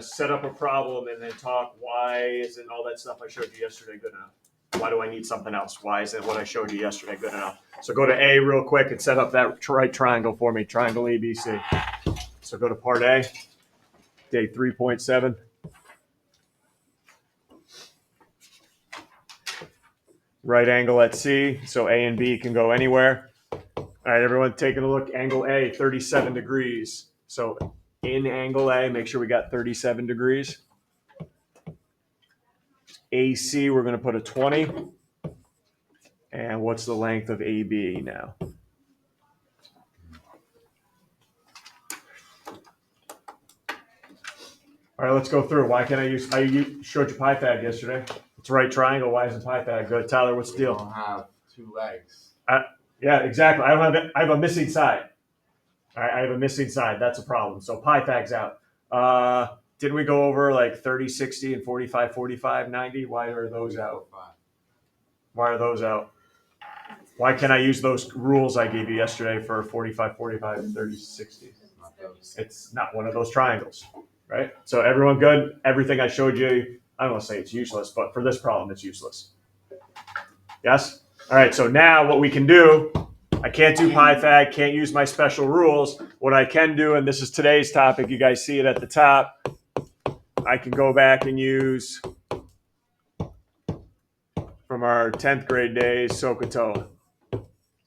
set up a problem and then talk why isn't all that stuff I showed you yesterday good enough? Why do I need something else? Why isn't what I showed you yesterday good enough? So go to A real quick and set up that right triangle for me, triangle ABC. So go to part A, day 3.7. Right angle at C, so A and B can go anywhere. All right, everyone taking a look, angle A, 37 degrees. So in angle A, make sure we got 37 degrees. AC, we're going to put a 20. And what's the length of AB now? All right, let's go through. Why can't I use, I showed you Pythag yesterday. It's right triangle. Why isn't Pythag good? Tyler, what's the deal? You don't have two legs. Yeah, exactly. I don't have it. I have a missing side. All right, I have a missing side. That's a problem. So Pythag's out. Did we go over like 30, 60, and 45, 45, 90? Why are those out? Why are those out? Why can't I use those rules I gave you yesterday for 45, 45, and 30, 60? It's not one of those triangles, right? So everyone good? Everything I showed you, I don't want to say it's useless, but for this problem, it's useless. Yes? All right, so now what we can do, I can't do Pythag, can't use my special rules. What I can do, and this is today's topic, you guys see it at the top, I can go back and use from our 10th grade days, SOHCAHTOA.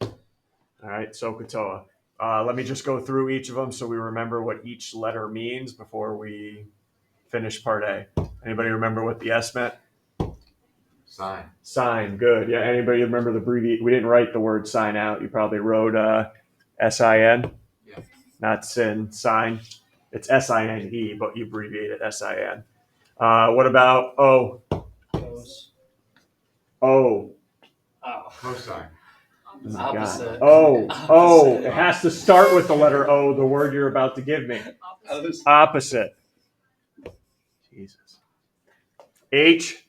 All right, SOHCAHTOA. Let me just go through each of them so we remember what each letter means before we finish part A. Anybody remember what the S meant? Sign. Sign, good. Yeah, anybody remember the abbreviation? We didn't write the word sign out. You probably wrote S-I-N. Yeah. Not sin, sign. It's S-I-N-E, but you abbreviate it S-I-N. What about O? O. Cosine. Oh, Opposite. Oh, it has to start with the letter O, the word you're about to give me. Opposite. Jesus. H,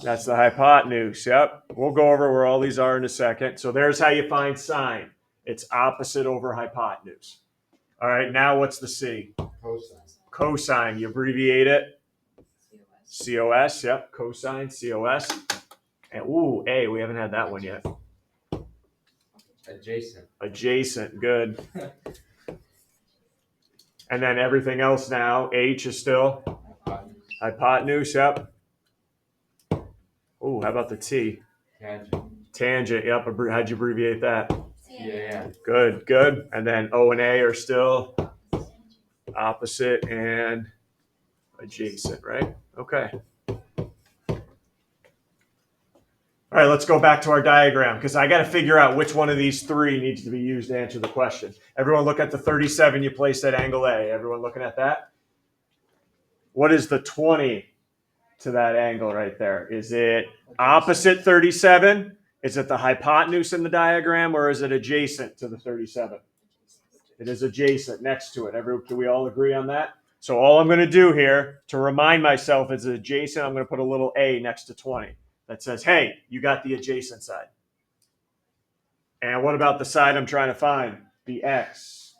that's the hypotenuse. Yep. We'll go over where all these are in a second. So there's how you find sine. It's opposite over hypotenuse. All right, now what's the C? Cosine. Cosine. You abbreviate it. COS. Yep. Cosine, COS. And ooh, A. We haven't had that one yet. Adjacent. Adjacent. Good. And then everything else now. H is still hypotenuse. Yep. Ooh, how about the T? Tangent. Tangent. Yep. How'd you abbreviate that? Yeah. Good, good. And then O and A are still opposite and adjacent, right? Okay. All right, let's go back to our diagram because I got to figure out which one of these three needs to be used to answer the question. Everyone look at the 37 you placed at angle A. Everyone looking at that? What is the 20 to that angle right there? Is it opposite 37? Is it the hypotenuse in the diagram or is it adjacent to the 37? It is adjacent next to it. Can we all agree on that? So all I'm going to do here to remind myself it's adjacent, I'm going to put a little A next to 20 that says, hey, you got the adjacent side. And what about the side I'm trying to find? The X.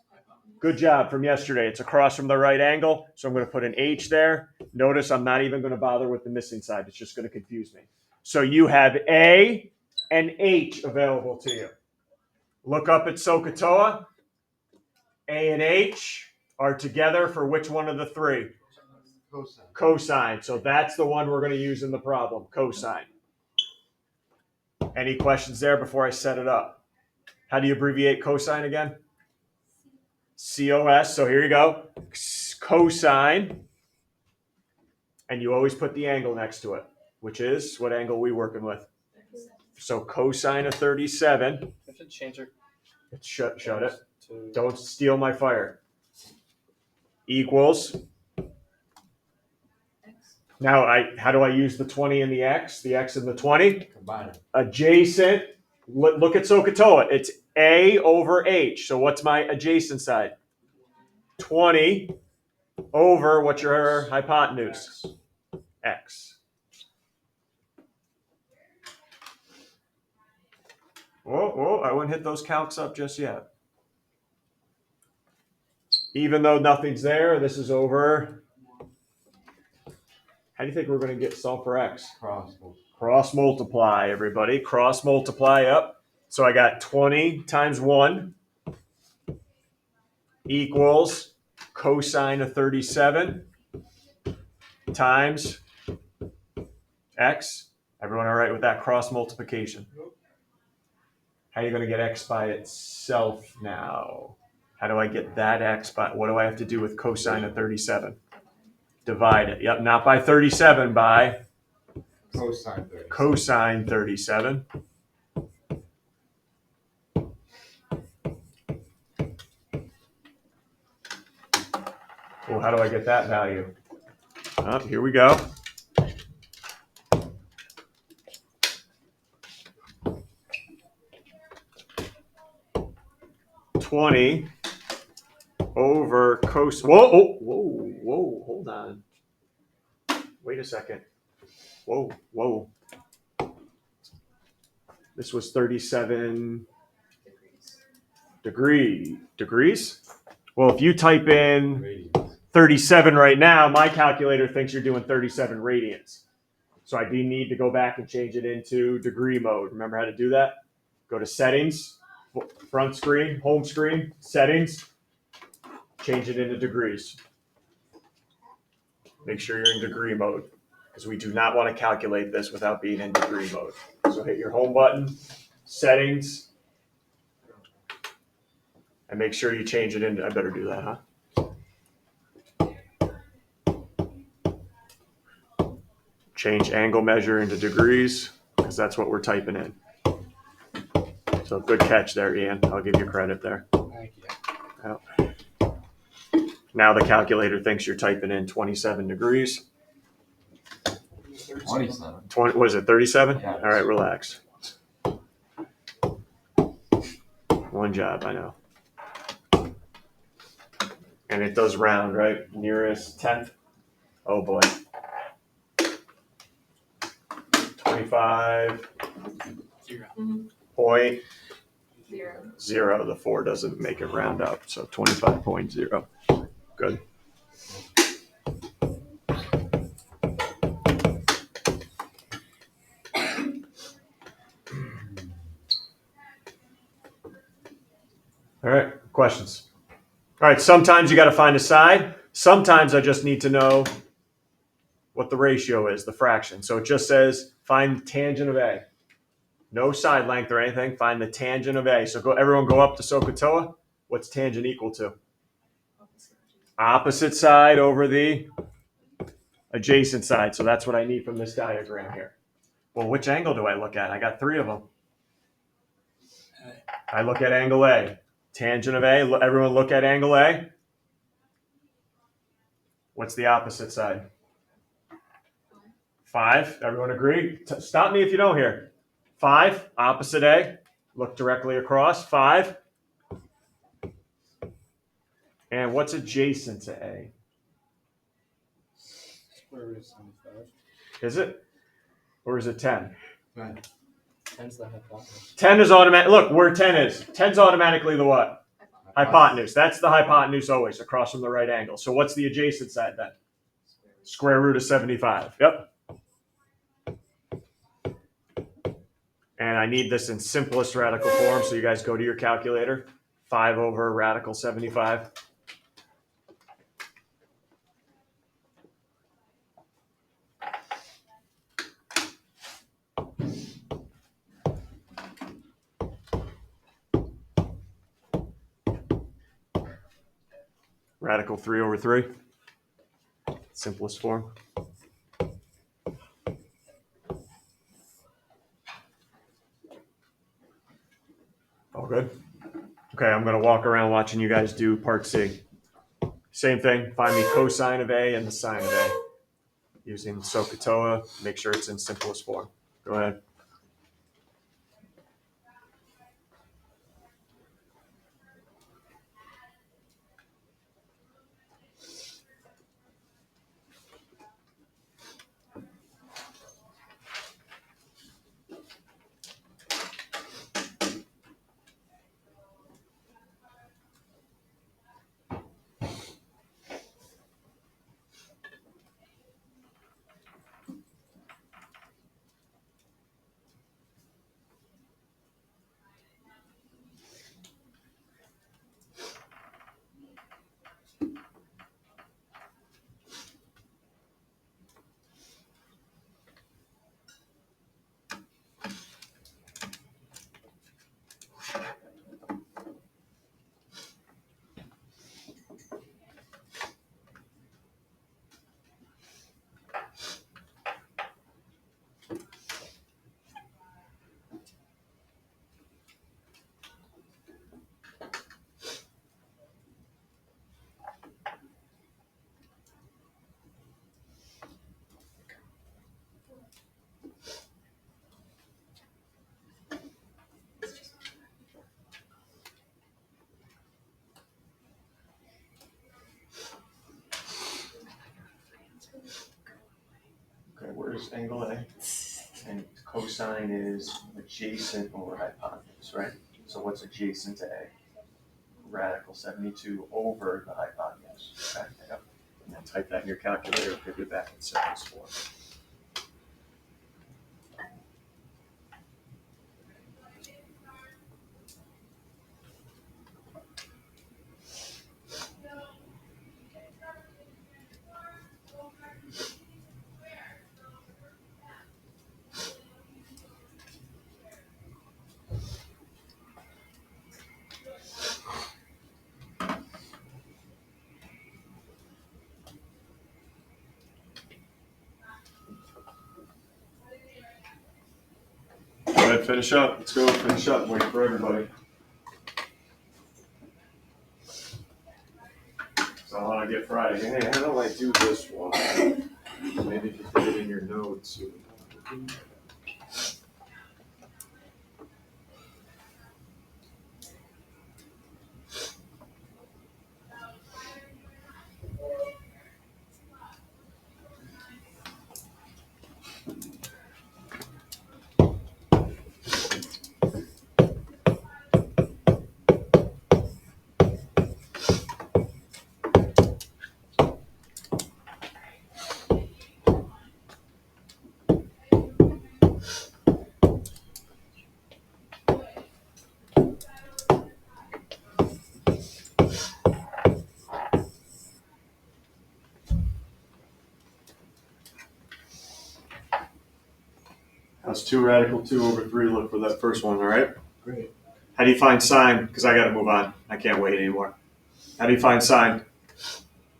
Good job from yesterday. It's across from the right angle, so I'm going to put an H there. Notice I'm not even going to bother with the missing side. It's just going to confuse me. So you have A and H available to you. Look up at SOHCAHTOA. A and H are together for which one of the three? Cosine. Cosine. So that's the one we're going to use in the problem, cosine. Any questions there before I set it up? How do you abbreviate cosine again? COS. So here you go. Cosine. And you always put the angle next to it, which is what angle we working with? So cosine of 37. I should change it. Shut it. Don't steal my fire. Equals. Now, how do I use the 20 and the X? The X and the 20? Combine it. Adjacent. Look at SOHCAHTOA. It's A over H. So what's my adjacent side? 20 over, what's your hypotenuse? X. Whoa, I wouldn't hit those calcs up just yet. Even though nothing's there, this is over How do you think we're going to get solve for x? Cross. Cross multiply, everybody. Cross multiply up. So I got 20 times 1 equals cosine of 37 times x. Everyone all right with that cross multiplication? How are you going to get x by itself now? How do I get that x by, what do I have to do with cosine of 37? Divide it. Yep, not by 37, by Cosine 37. cosine 37. Well, how do I get that value? Oh, here we go. $20 over cos. Whoa, hold on. Wait a second. Whoa. This was 37 degrees. Well, if you type in Radians. 37 right now, my calculator thinks you're doing 37 radians. So I do need to go back and change it into degree mode. Remember how to do that? Go to settings, front screen, home screen, settings, change it into degrees. Make sure you're in degree mode because we do not want to calculate this without being in degree mode. So hit your home button, settings, and make sure you change it into, I better do that, huh? Change angle measure into degrees because that's what we're typing in. So good catch there, Ian. I'll give you credit there. Thank you. Yep. Now the calculator thinks you're typing in 27 degrees. 27. 20, what is it, 37? Yeah. All right, relax. One job, I know. And it does round, right? Nearest 10th. Oh boy. 25. 0.0. The 4 doesn't make it round up, so 25.0. Good. All right, questions? All right, sometimes you got to find a side. Sometimes I just need to know what the ratio is, the fraction. So it just says find tangent of A. No side length or anything. Find the tangent of A. So everyone go up to SOHCAHTOA. What's tangent equal to? Opposite side over the adjacent side. So that's what I need from this diagram here. Well, which angle do I look at? I got 3 of them. I look at angle A. Tangent of A. Everyone look at angle A. What's the opposite side? 5. Everyone agree? Stop me if you don't hear. 5. Opposite A. Look directly across. 5. And what's adjacent to A? Square root of 75. Is it? Or is it 10? Right. 10's the hypotenuse. 10 is automatic. Look where 10 is. 10's automatically the what? Hypotenuse. That's the hypotenuse always across from the right angle. So what's the adjacent side then? Square root of 75. Yep. And I need this in simplest radical form. So you guys go to your calculator. 5 over radical 75. Radical 3 over 3. Simplest form. All good? Okay, I'm going to walk around watching you guys do part C. Same thing. Find me cosine of A and the sine of A. Using SOHCAHTOA, make sure it's in simplest form. Go ahead. is angle A, and cosine is adjacent over hypotenuse, right? So what's adjacent to A? Radical 72 over the hypotenuse. Okay, yep. And then type that in your calculator, give you back in seconds form. Go ahead, finish up. Let's go finish up. Wait for everybody. So I want to get Friday. Hey, how do I do this one? Maybe if you put it in your notes. How's 2 radical 2 over 3 look for that first one, all right? Great. How do you find sine? Because I got to move on. I can't wait anymore. How do you find sine?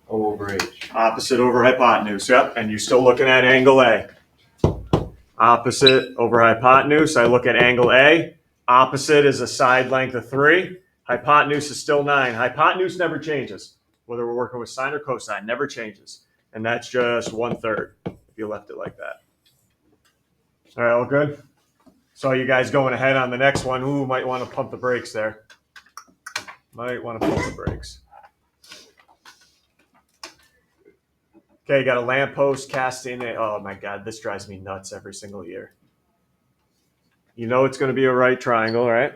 O over H. Opposite over hypotenuse, yep. And you're still looking at angle A. Opposite over hypotenuse, I look at angle A. Opposite is a side length of 3. Hypotenuse is still 9. Hypotenuse never changes. Whether we're working with sine or cosine, never changes. And that's just 1/3 if you left it like that. All right, all good? So you guys going ahead on the next one. Ooh, might want to pump the brakes there. Might want to pump the brakes. Okay, you got a lamppost cast in it. Oh my God, this drives me nuts every single year. You know it's going to be a right triangle, right?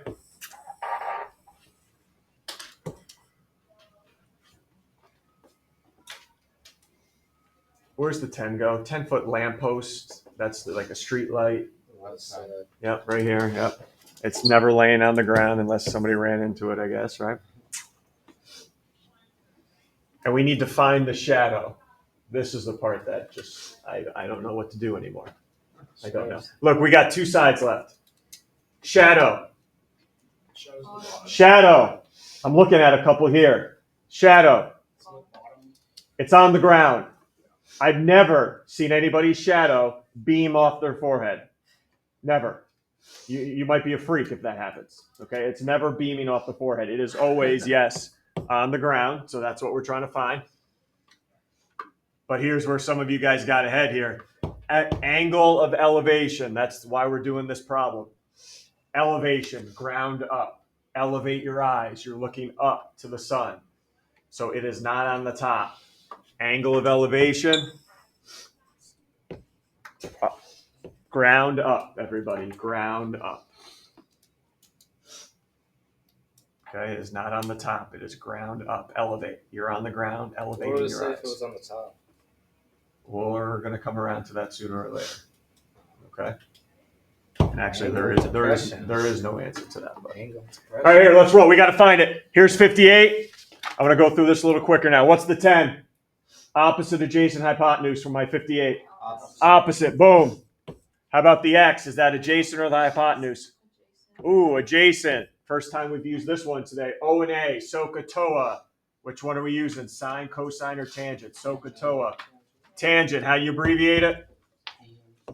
Where's the 10 go? 10-foot lamppost. That's like a street light. West side. Yep, right here. Yep. It's never laying on the ground unless somebody ran into it, I guess, right? And we need to find the shadow. This is the part that just, I don't know what to do anymore. I don't know. Look, we got 2 sides left. Shadow. Shadow. I'm looking at a couple here. Shadow. It's on the ground. I've never seen anybody's shadow beam off their forehead. Never. You might be a freak if that happens. Okay, it's never beaming off the forehead. It is always, yes, on the ground. So that's what we're trying to find. But here's where some of you guys got ahead here. At angle of elevation. That's why we're doing this problem. Elevation, ground up. Elevate your eyes. You're looking up to the sun. So it is not on the top. Angle of elevation. Up. Ground up, everybody. Ground up. Okay, it is not on the top. It is ground up. Elevate. You're on the ground, elevating What would it your say eyes. if it was on the top? We're going to come around to that sooner or later. Okay? And actually, there is no answer to that. But. Angle. All right, here, let's roll. We got to find it. Here's 58. I'm going to go through this a little quicker now. What's the 10? Opposite adjacent hypotenuse from my 58. Opposite. Boom. How about the X? Is that adjacent or the hypotenuse? Ooh, adjacent. First time we've used this one today. O and A, SOHCAHTOA. Which one are we using? Sine, cosine, or tangent? SOHCAHTOA. Tangent. How do you abbreviate it?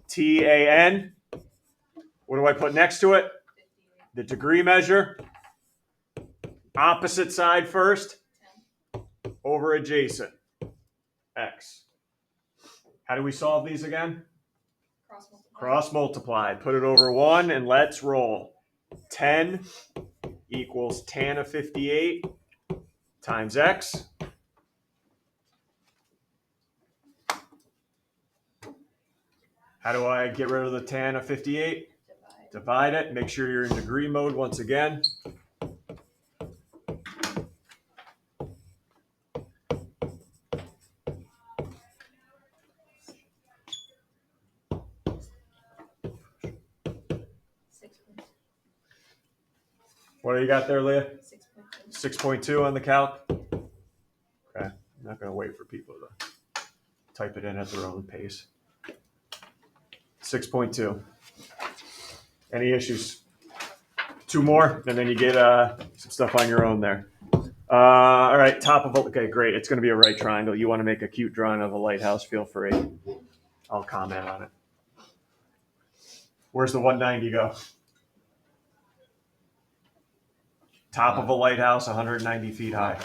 TAN. What do I put next to it? The degree measure. Opposite side first. Over adjacent. X. How do we solve these again? Cross multiply. Put it over 1 and let's roll. 10 equals tan of 58 times X. How do I get rid of the tan of 58? Divide. Divide it. Make sure you're in degree mode once again. What do you got there, Leah? 6.2. 6.2 on the calc. Okay. I'm not going to wait for people to type it in at their own pace. 6.2. Any issues? 2 more, and then you get some stuff on your own there. All right, top of okay, great. It's going to be a right triangle. You want to make a cute drawing of a lighthouse? Feel free. I'll comment on it. Where's the 190 go? Top of a lighthouse, 190 feet high.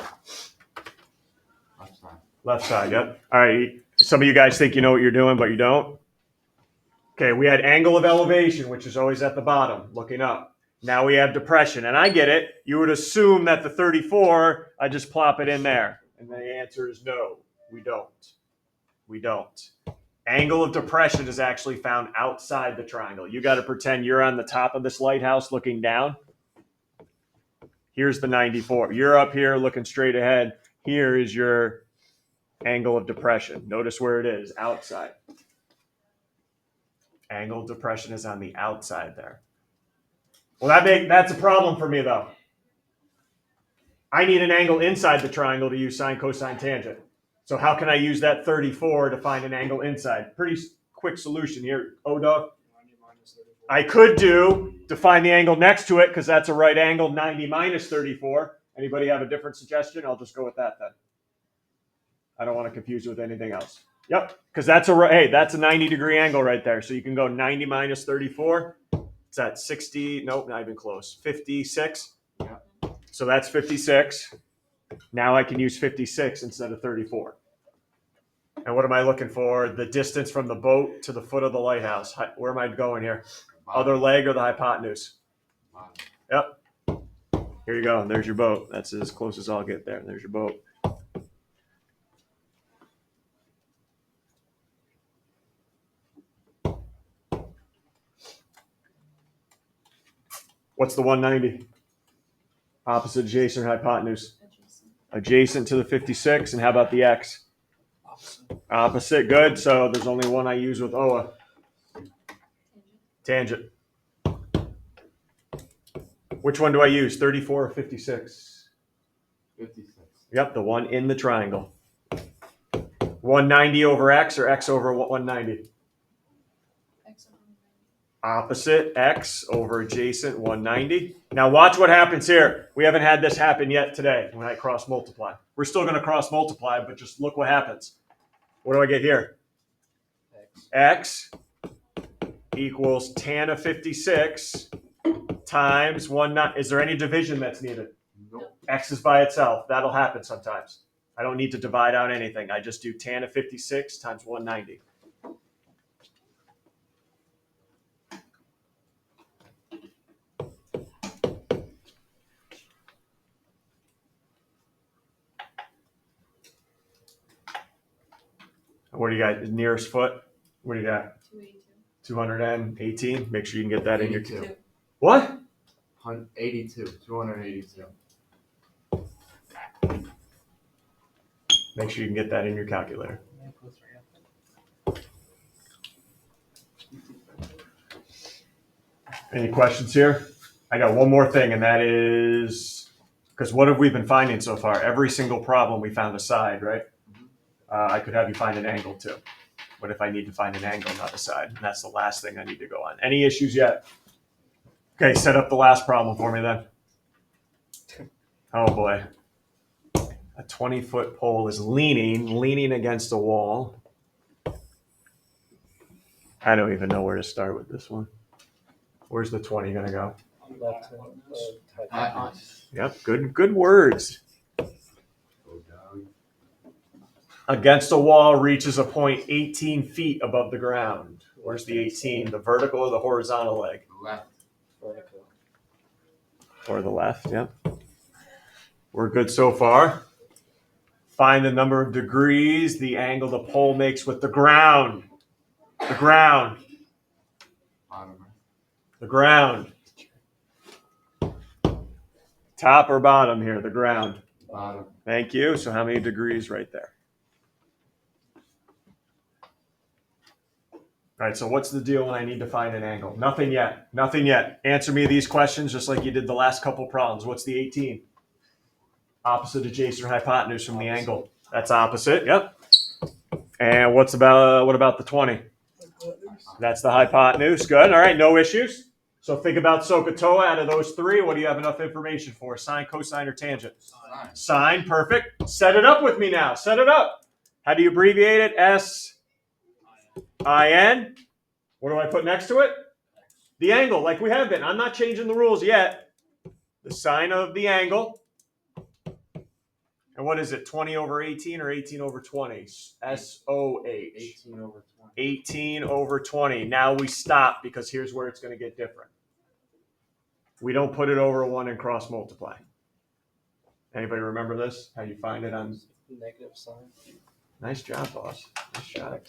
Left side. Left side, yep. All right. Some of you guys think you know what you're doing, but you don't. Okay, we had angle of elevation, which is always at the bottom, looking up. Now we have depression, and I get it. You would assume that the 34, I just plop it in there. And the answer is no, we don't. We don't. Angle of depression is actually found outside the triangle. You got to pretend you're on the top of this lighthouse looking down. Here's the 94. You're up here looking straight ahead. Here is your angle of depression. Notice where it is, outside. Angle of depression is on the outside there. Well, that's a problem for me, though. I need an angle inside the triangle to use sine, cosine, tangent. So how can I use that 34 to find an angle inside? Pretty quick solution here. O-Dog. I could define the angle next to it because that's a right angle, 90 minus 34. Anybody have a different suggestion? I'll just go with that then. I don't want to confuse you with anything else. Yep, because that's that's a 90-degree angle right there. So you can go 90 minus 34. It's at 60. Nope, not even close. 56. Yeah. So that's 56. Now I can use 56 instead of 34. And what am I looking for? The distance from the boat to the foot of the lighthouse. Where am I going here? Other leg or the hypotenuse? Yep. Here you go. There's your boat. That's as close as I'll get there. There's your boat. What's the 190? Opposite, adjacent, hypotenuse. Adjacent to the 56. And how about the x? Opposite. Good. So there's only one I use with OA. Tangent. Which one do I use? 34 or 56? 56. Yep, the one in the triangle. 190 over x or x over 190? X over 190. Opposite, x over adjacent, 190. Now watch what happens here. We haven't had this happen yet today when I cross multiply. We're still going to cross multiply, but just look what happens. What do I get here? X equals tan of 56 times 190. Is there any division that's needed? Nope. X is by itself. That'll happen sometimes. I don't need to divide out anything. I just do tan of 56 times 190. What do you got? The nearest foot? What do you got? 282. 218. Make sure you can get that in your 82. What? 82. 282. Make sure you can get that in your calculator. Any questions here? I got one more thing, and that is because what have we been finding so far? Every single problem we found a side, right? I could have you find an angle too. What if I need to find an angle, not a side? And that's the last thing I need to go on. Any issues yet? Okay, set up the last problem for me then. Oh boy. A 20-foot pole is leaning against a wall. I don't even know where to start with this one. Where's the 20 going to go? Yep, good words. Against a wall reaches a point 18 feet above the ground. Where's the 18? The vertical or the horizontal leg? Left. Or the left, yep. We're good so far. Find the number of degrees the angle the pole makes with the ground. The ground. The ground. Top or bottom here? The ground. Bottom. Thank you. So how many degrees right there? All right, so what's the deal when I need to find an angle? Nothing yet. Nothing yet. Answer me these questions just like you did the last couple problems. What's the 18? Opposite adjacent hypotenuse from the angle. That's opposite. Yep. And what about the 20? That's the hypotenuse. Good. All right, no issues. So think about SOHCAHTOA. Out of those three, what do you have enough information for? Sine, cosine, or tangent? Sine. Sine. Perfect. Set it up with me now. Set it up. How do you abbreviate it? S-I-N. What do I put next to it? The angle, like we have been. I'm not changing the rules yet. The sine of the angle. And what is it? 20 over 18 or 18 over 20? S-O-H. 18 over 20. 18 over 20. Now we stop because here's where it's going to get different. We don't put it over 1 and cross multiply. Anybody remember this? How you find it on? Negative sign. Nice job, boss. Nice job.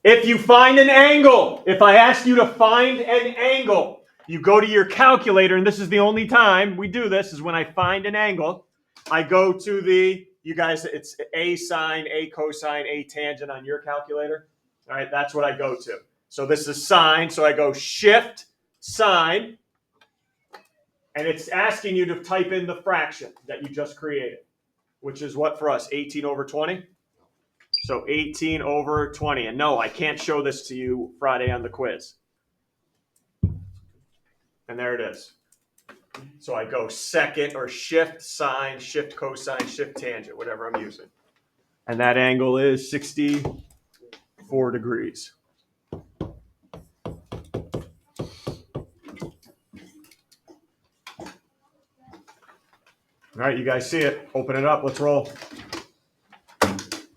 If you find an angle, if I ask you to find an angle, you go to your calculator, and this is the only time we do this, is when I find an angle. I go to you guys, it's A sine, A cosine, A tangent on your calculator. All right, that's what I go to. So this is sine, so I go shift, sine, and it's asking you to type in the fraction that you just created, which is what for us, 18 over 20? So 18 over 20. And no, I can't show this to you Friday on the quiz. And there it is. So I go second or shift sine, shift cosine, shift tangent, whatever I'm using. And that angle is 64 degrees. All right, you guys see it. Open it up. Let's roll.